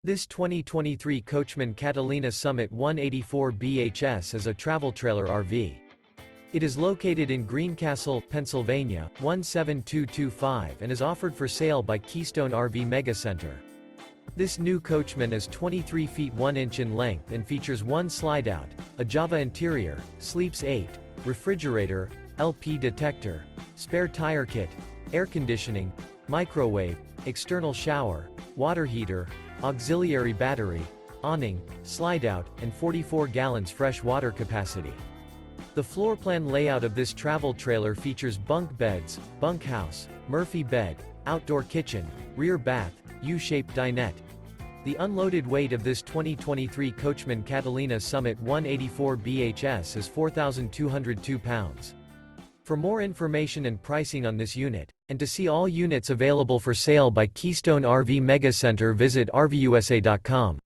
This 2023 Coachmen Catalina Summit 184 BHS is a travel trailer RV. It is located in Greencastle, Pennsylvania, 17225 and is offered for sale by Keystone RV MEGA Center. This new Coachmen is 23 feet 1 inch in length and features one slide-out, a Java interior, sleeps 8, refrigerator, LP detector, spare tire kit, air conditioning, microwave, external shower, water heater, auxiliary battery, awning, slide-out, and 44 gallons fresh water capacity. The floor plan layout of this travel trailer features bunk beds, bunkhouse, Murphy bed, outdoor kitchen, rear bath, U-shaped dinette. The unloaded weight of this 2023 Coachmen Catalina Summit 184 BHS is 4,202 pounds. For more information and pricing on this unit, and to see all units available for sale by Keystone RV MEGA Center, visit RVUSA.com.